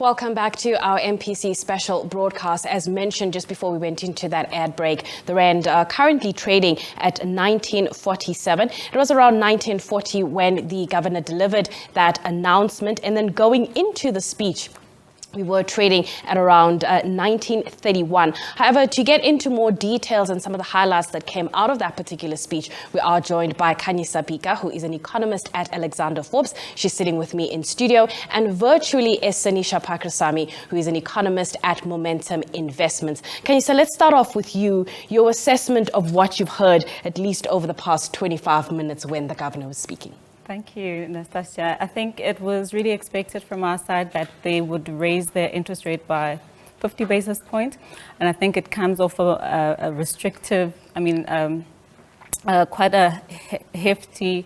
Welcome back to our MPC special broadcast. As mentioned just before we went into that ad break, the rand currently trading at 1947. It was around 1940 when the governor delivered that announcement, and then going into the speech, we were trading at around 1931. However, to get into more details and some of the highlights that came out of that particular speech, we are joined by Khanyisa, who is an economist at AlexForbes. She's sitting with me in studio, and virtually is Sanisha, who is an economist at Momentum Investments. Khanyisa, let's start off with you, your assessment of what you've heard, at least over the past 25 minutes when the governor was speaking. Thank you, Nastasia. I think it was really expected from our side that they would raise their interest rate by 50 basis points. And I think it comes off a restrictive, quite a hefty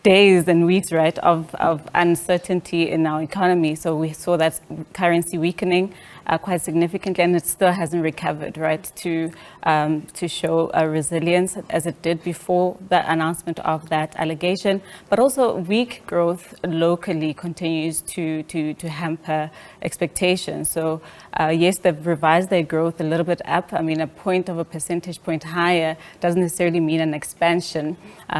days and weeks, right, of uncertainty in our economy. So we saw that currency weakening quite significantly, and it still hasn't recovered, right, to show a resilience as it did before the announcement of that allegation. But also weak growth locally continues to hamper expectations. So yes, they've revised their growth a little bit up. I mean, a percentage point higher doesn't necessarily mean an expansion,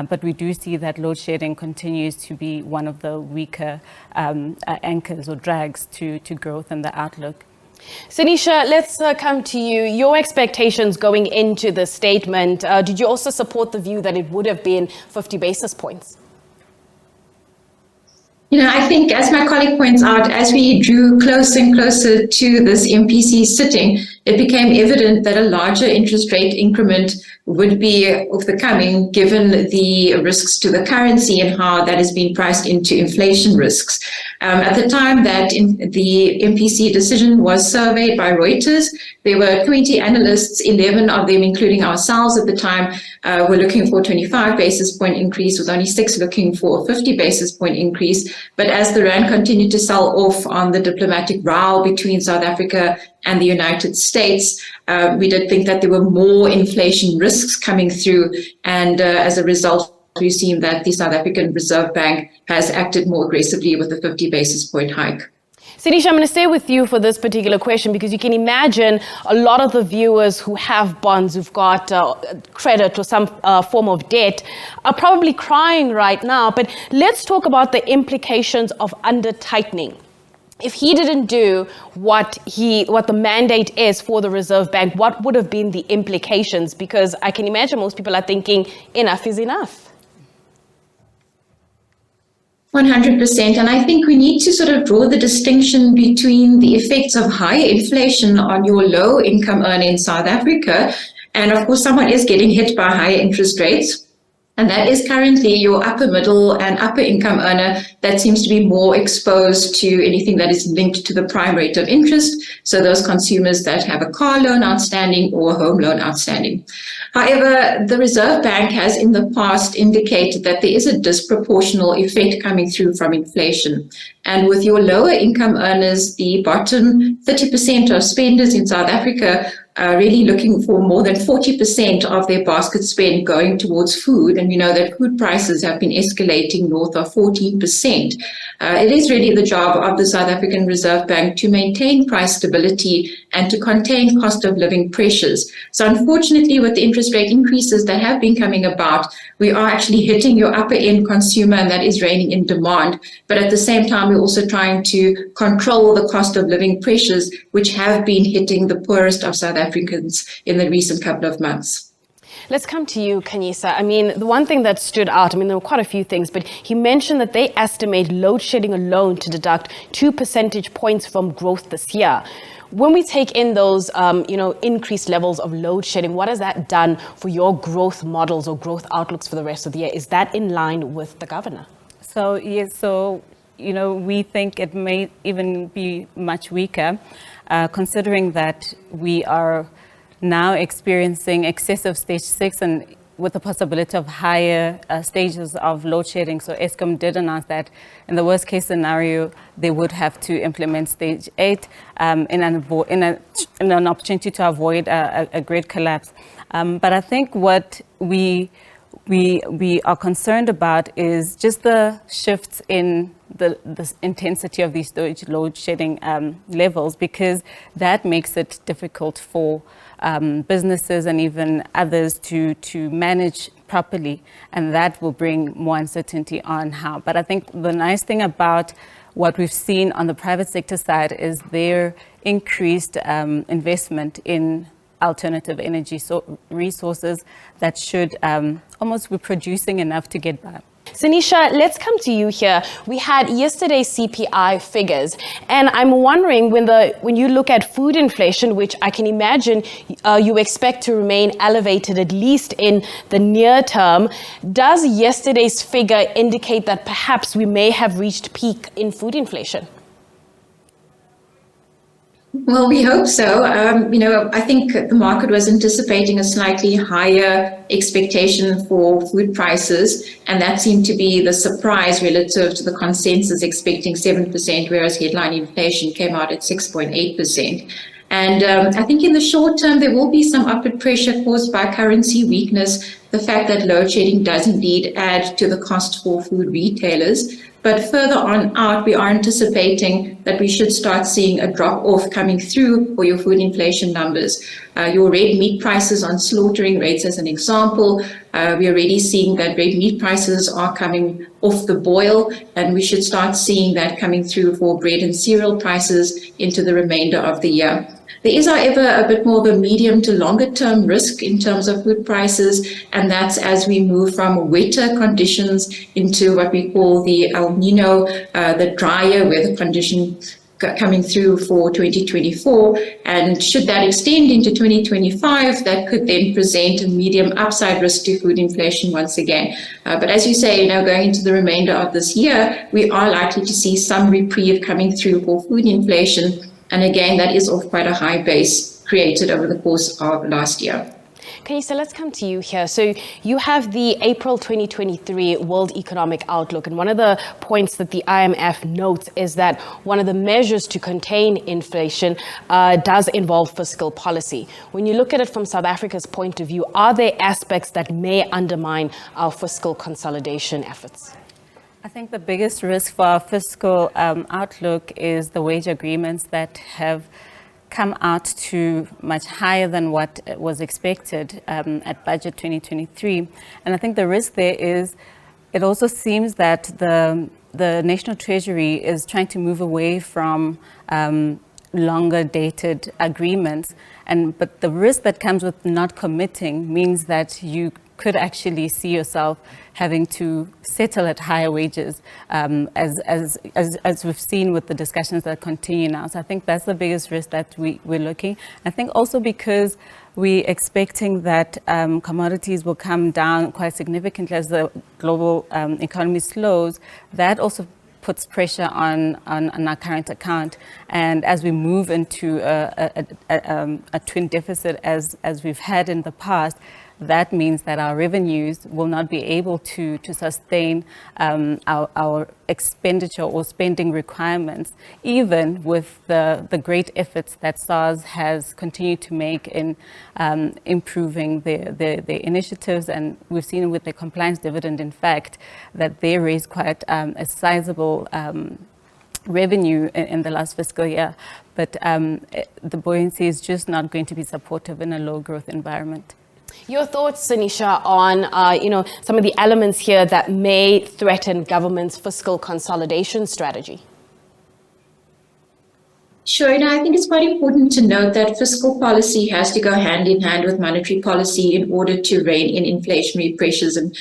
but we do see that load shedding continues to be one of the weaker anchors or drags to growth and the outlook. Sanisha, let's come to you. Your expectations going into the statement, did you also support the view that it would have been 50 basis points? I think, as my colleague points out, as we drew closer and closer to this MPC sitting, it became evident that a larger interest rate increment would be of the coming, given the risks to the currency and how that has been priced into inflation risks. At the time that the MPC decision was surveyed by Reuters, there were 20 analysts, 11 of them, including ourselves at the time, were looking for a 25 basis point increase, with only 6 looking for a 50 basis point increase. But as the rand continued to sell off on the diplomatic row between South Africa and the United States, we did think that there were more inflation risks coming through. And as a result, we've seen that the South African Reserve Bank has acted more aggressively with a 50 basis point hike. Sanisha, I'm going to stay with you for this particular question, because you can imagine a lot of the viewers who have bonds, who've got credit or some form of debt, are probably crying right now. But let's talk about the implications of under-tightening. If he didn't do what the mandate is for the Reserve Bank, what would have been the implications? Because I can imagine most people are thinking enough is enough. 100%. And I think we need to sort of draw the distinction between the effects of high inflation on your low income earner in South Africa. And of course, someone is getting hit by higher interest rates. And that is currently your upper middle and upper income earner that seems to be more exposed to anything that is linked to the prime rate of interest. So those consumers that have a car loan outstanding or a home loan outstanding. However, the Reserve Bank has in the past indicated that there is a disproportional effect coming through from inflation. And with your lower income earners, the bottom 30% of spenders in South Africa are really looking for more than 40% of their basket spend going towards food. And we know that food prices have been escalating north of 14%. It is really the job of the South African Reserve Bank to maintain price stability and to contain cost of living pressures. So unfortunately, with the interest rate increases that have been coming about, we are actually hitting your upper end consumer, and that is reining in demand. But at the same time, we're also trying to control the cost of living pressures, which have been hitting the poorest of South Africans in the recent couple of months. Let's come to you, Khanyisa. I mean, the one thing that stood out, there were quite a few things, but he mentioned that they estimate load shedding alone to deduct 2 percentage points from growth this year. When we take in those, increased levels of load shedding, what has that done for your growth models or growth outlooks for the rest of the year? Is that in line with the governor? So, yes, we think it may even be much weaker, considering that we are now experiencing excessive stage 6 and with the possibility of higher stages of load shedding. So Eskom did announce that in the worst case scenario, they would have to implement stage 8 in an opportunity to avoid a grid collapse. But I think what we are concerned about is just the shifts in the intensity of these load shedding levels, because that makes it difficult for businesses and even others to manage properly, and that will bring more uncertainty on how. But I think the nice thing about what we've seen on the private sector side is their increased investment in alternative energy resources that should almost be producing enough to get by. Sanisha, let's come to you here. We had yesterday's CPI figures, and I'm wondering when you look at food inflation, which I can imagine you expect to remain elevated at least in the near term, does yesterday's figure indicate that perhaps we may have reached peak in food inflation? Well, we hope so. I think the market was anticipating a slightly higher expectation for food prices, and that seemed to be the surprise relative to the consensus expecting 7%, whereas headline inflation came out at 6.8%. And I think in the short term, there will be some upward pressure caused by currency weakness, the fact that load shedding does indeed add to the cost for food retailers. But further on out, we are anticipating that we should start seeing a drop-off coming through for your food inflation numbers. Your red meat prices on slaughtering rates, as an example, we're already seeing that red meat prices are coming off the boil, and we should start seeing that coming through for bread and cereal prices into the remainder of the year. There is, however, a bit more of a medium to longer term risk in terms of food prices, and that's as we move from wetter conditions into what we call the El Nino, the drier weather condition coming through for 2024. And should that extend into 2025, that could then present a medium upside risk to food inflation once again. But as you say, going into the remainder of this year, we are likely to see some reprieve coming through for food inflation. And again, that is off quite a high base created over the course of last year. Khanyisa, let's come to you here. So you have the April 2023 World Economic Outlook, and one of the points that the IMF notes is that one of the measures to contain inflation does involve fiscal policy. When you look at it from South Africa's point of view, are there aspects that may undermine our fiscal consolidation efforts? I think the biggest risk for our fiscal outlook is the wage agreements that have come out to much higher than what was expected at budget 2023. And I think the risk there is, it also seems that the National Treasury is trying to move away from longer dated agreements. But the risk that comes with not committing means that you could actually see yourself having to settle at higher wages, as we've seen with the discussions that continue now. So I think that's the biggest risk that we're looking. I think also because we're expecting that commodities will come down quite significantly as the global economy slows, that also puts pressure on our current account. And as we move into a twin deficit as we've had in the past, that means that our revenues will not be able to sustain our expenditure or spending requirements, even with the great efforts that SARS has continued to make in improving the initiatives. And we've seen with the compliance dividend, in fact, that they raised quite a sizable revenue in the last fiscal year. But the buoyancy is just not going to be supportive in a low growth environment. Your thoughts, Sanisha, on some of the elements here that may threaten government's fiscal consolidation strategy? Sure. I think it's quite important to note that fiscal policy has to go hand in hand with monetary policy in order to rein in inflationary pressures. And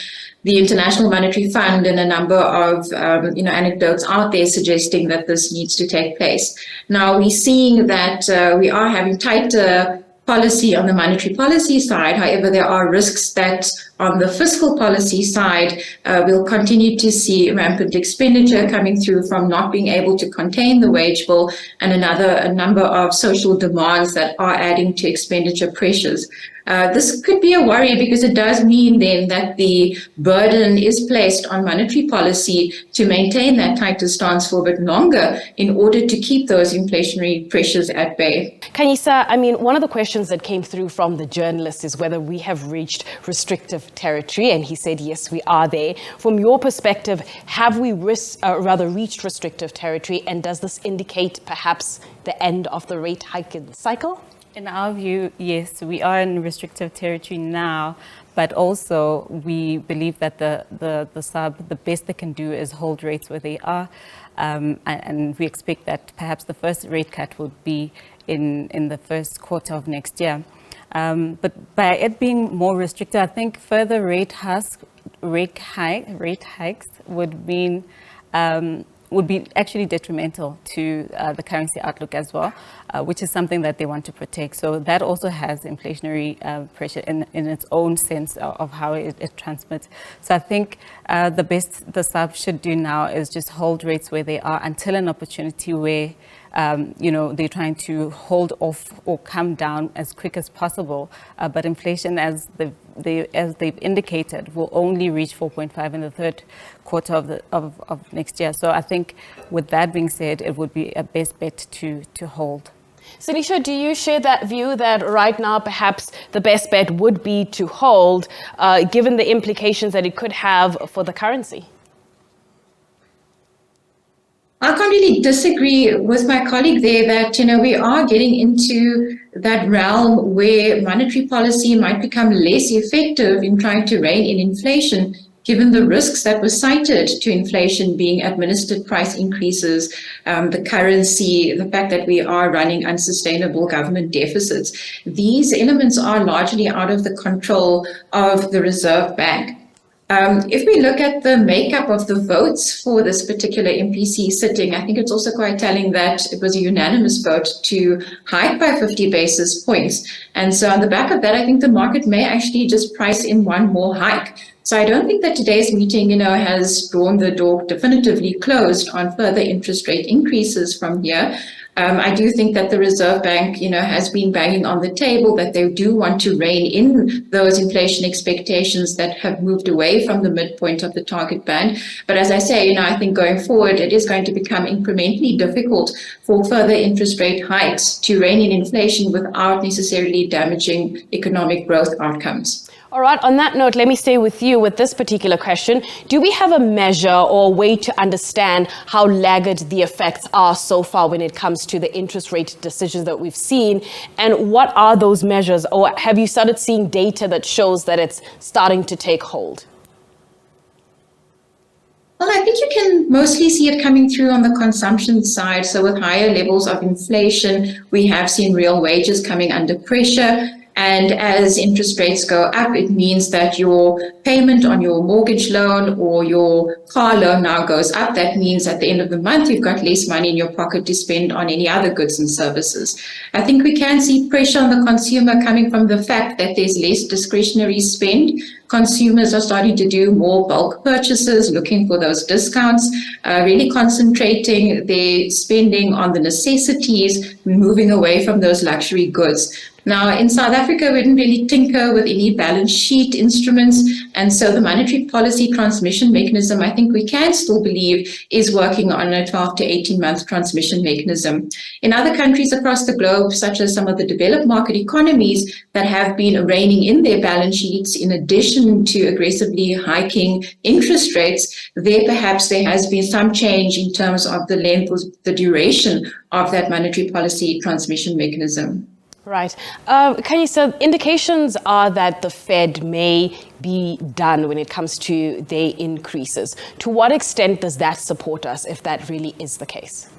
the International Monetary Fund and a number of anecdotes out there suggesting that this needs to take place. Now, we're seeing that we are having tighter policy on the monetary policy side. However, there are risks that on the fiscal policy side, we'll continue to see rampant expenditure coming through from not being able to contain the wage bill, and a number of social demands that are adding to expenditure pressures. This could be a worry because it does mean then that the burden is placed on monetary policy to maintain that tighter stance for a bit longer in order to keep those inflationary pressures at bay. Khanyisa, one of the questions that came through from the journalists is whether we have reached restrictive territory, and he said, yes, we are there. From your perspective, have we reached restrictive territory, and does this indicate perhaps the end of the rate hike cycle? In our view, yes, we are in restrictive territory now, but also we believe that the SARB, the best they can do is hold rates where they are, and we expect that perhaps the first rate cut would be in the first quarter of next year. But by it being more restricted, I think further rate hikes would mean would be actually detrimental to the currency outlook as well, which is something that they want to protect. So that also has inflationary pressure in its own sense of how it transmits. So I think the best the SARB should do now is just hold rates where they are until an opportunity where they're trying to hold off or come down as quick as possible. But inflation, as they've indicated, will only reach 4.5 in the third quarter of next year. So I think with that being said, it would be a best bet to hold. Sanisha, do you share that view that right now perhaps the best bet would be to hold, given the implications that it could have for the currency? I can't really disagree with my colleague there that, we are getting into that realm where monetary policy might become less effective in trying to rein in inflation, given the risks that were cited to inflation being administered price increases, the currency, the fact that we are running unsustainable government deficits. These elements are largely out of the control of the Reserve Bank. If we look at the makeup of the votes for this particular MPC sitting, I think it's also quite telling that it was a unanimous vote to hike by 50 basis points. And so on the back of that, I think the market may actually just price in one more hike. So I don't think that today's meeting, has drawn the door definitively closed on further interest rate increases from here. I do think that the Reserve Bank, has been banging on the table that they do want to rein in those inflation expectations that have moved away from the midpoint of the target band. But as I say, I think going forward, it is going to become incrementally difficult for further interest rate hikes to rein in inflation without necessarily damaging economic growth outcomes. All right, on that note, let me stay with you with this particular question. Do we have a measure or a way to understand how laggard the effects are so far when it comes to the interest rate decisions that we've seen? And what are those measures? Or have you started seeing data that shows that it's starting to take hold? Well, I think you can mostly see it coming through on the consumption side. So with higher levels of inflation, we have seen real wages coming under pressure. And as interest rates go up, it means that your payment on your mortgage loan or your car loan now goes up. That means at the end of the month, you've got less money in your pocket to spend on any other goods and services. I think we can see pressure on the consumer coming from the fact that there's less discretionary spend. Consumers are starting to do more bulk purchases, looking for those discounts, really concentrating their spending on the necessities, moving away from those luxury goods. Now, in South Africa, we didn't really tinker with any balance sheet instruments. And so the monetary policy transmission mechanism, I think we can still believe, is working on a 12 to 18-month transmission mechanism. In other countries across the globe, such as some of the developed market economies that have been reining in their balance sheets, in addition to aggressively hiking interest rates, perhaps there has been some change in terms of the length or the duration of that monetary policy transmission mechanism. Right. Khanyisa, indications are that the Fed may be done when it comes to their increases. To what extent does that support us if that really is the case?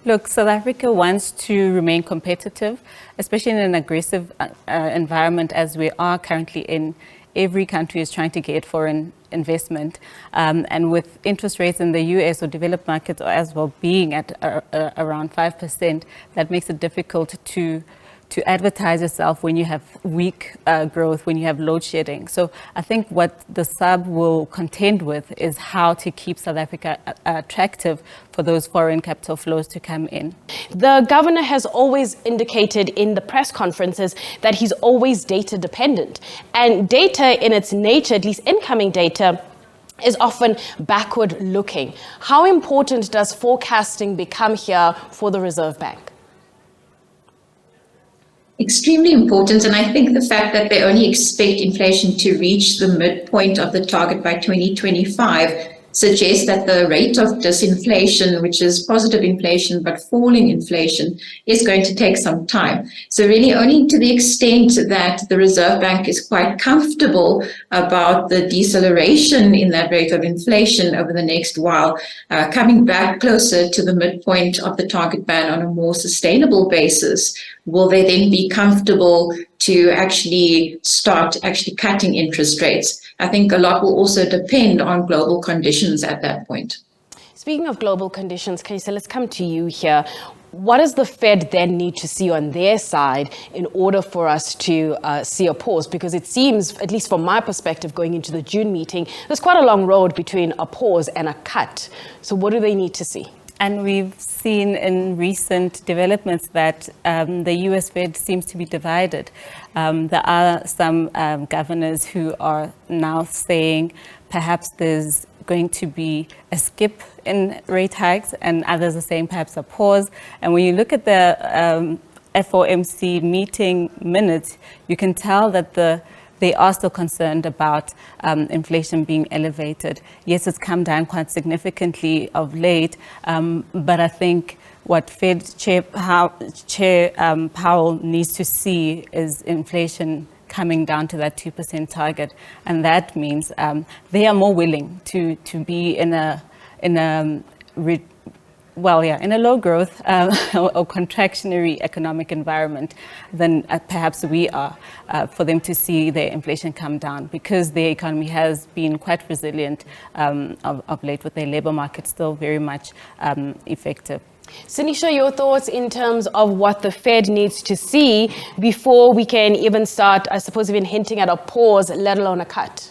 Look, South Africa wants to remain competitive, especially in an aggressive environment as we are currently in. Every country is trying to get foreign investment. And with interest rates in the US or developed markets as well being at around 5%, that makes it difficult to advertise yourself when you have weak growth, when you have load shedding. So I think what the SARB will contend with is how to keep South Africa attractive for those foreign capital flows to come in. The governor has always indicated in the press conferences that he's always data dependent. And data in its nature, at least incoming data, is often backward looking. How important does forecasting become here for the Reserve Bank? extremely important. And I think the fact that they only expect inflation to reach the midpoint of the target by 2025 suggests that the rate of disinflation, which is positive inflation but falling inflation, is going to take some time. So really only to the extent that the Reserve Bank is quite comfortable about the deceleration in that rate of inflation over the next while, coming back closer to the midpoint of the target band on a more sustainable basis, will they then be comfortable to actually start cutting interest rates? I think a lot will also depend on global conditions at that point. Speaking of global conditions, Khanyisa, let's come to you here. What does the Fed then need to see on their side in order for us to see a pause? Because it seems, at least from my perspective, going into the June meeting, there's quite a long road between a pause and a cut. So what do they need to see? And we've seen in recent developments that the US Fed seems to be divided. There are some governors who are now saying perhaps there's going to be a skip in rate hikes, and others are saying perhaps a pause. And when you look at the FOMC meeting minutes, you can tell that they are still concerned about inflation being elevated. Yes, it's come down quite significantly of late, but I think what Fed Chair Powell needs to see is inflation coming down to that 2% target, and that means they are more willing to be in a low growth or contractionary economic environment than perhaps we are, for them to see their inflation come down, because the economy has been quite resilient of late, with their labor market still very much effective. Sanisha, your thoughts in terms of what the Fed needs to see before we can even start, I suppose, even hinting at a pause, let alone a cut?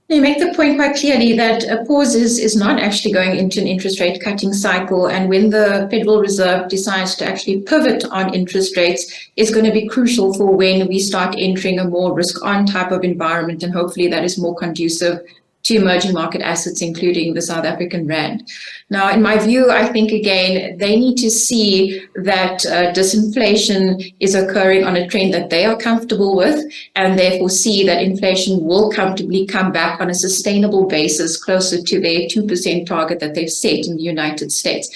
You make the point quite clearly that a pause is not actually going into an interest rate cutting cycle. And when the Federal Reserve decides to actually pivot on interest rates, is going to be crucial for when we start entering a more risk-on type of environment. And hopefully that is more conducive to emerging market assets, including the South African rand. Now, in my view, I think, again, they need to see that disinflation is occurring on a trend that they are comfortable with, and therefore see that inflation will comfortably come back on a sustainable basis closer to their 2% target that they've set in the United States.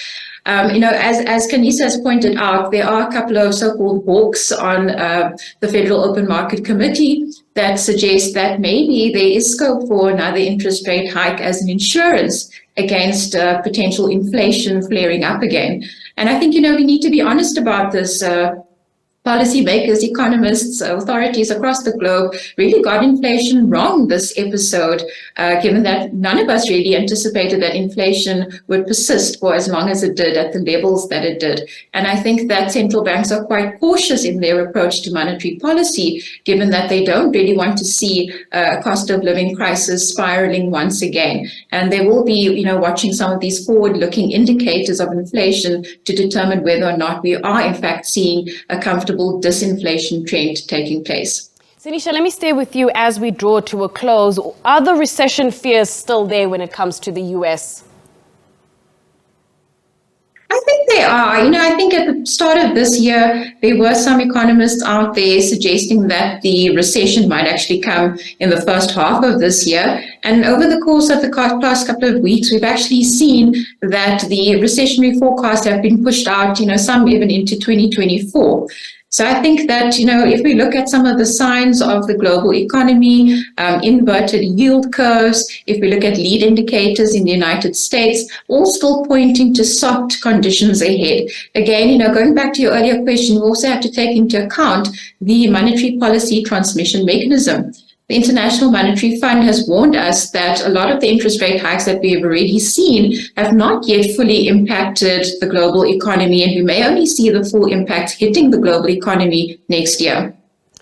As Khanyisa has pointed out, there are a couple of so-called hawks on the Federal Open Market Committee that suggest that maybe there is scope for another interest rate hike as an insurance against potential inflation flaring up again. And I think, we need to be honest about this. Policymakers, economists, authorities across the globe really got inflation wrong this episode, given that none of us really anticipated that inflation would persist for as long as it did at the levels that it did. And I think that central banks are quite cautious in their approach to monetary policy, given that they don't really want to see a cost of living crisis spiraling once again. And they will be, watching some of these forward-looking indicators of inflation to determine whether or not we are in fact seeing a comfortable disinflation trend taking place. Sanisha, let me stay with you as we draw to a close. Are the recession fears still there when it comes to the US? I think they are. I think at the start of this year, there were some economists out there suggesting that the recession might actually come in the first half of this year. And over the course of the past couple of weeks, we've actually seen that the recessionary forecasts have been pushed out, some even into 2024. So I think that, if we look at some of the signs of the global economy, inverted yield curves, if we look at lead indicators in the United States, all still pointing to soft conditions ahead. Again, going back to your earlier question, we also have to take into account the monetary policy transmission mechanism. The International Monetary Fund has warned us that a lot of the interest rate hikes that we have already seen have not yet fully impacted the global economy, and we may only see the full impact hitting the global economy next year.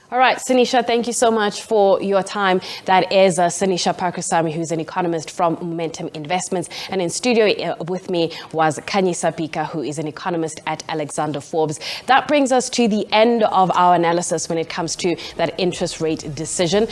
All right, Sanisha, thank you so much for your time. That is Sanisha Packirisamy, who's an economist from Momentum Investments. And in studio with me was Khanyisa Phika, who is an economist at AlexForbes. That brings us to the end of our analysis when it comes to that interest rate decision.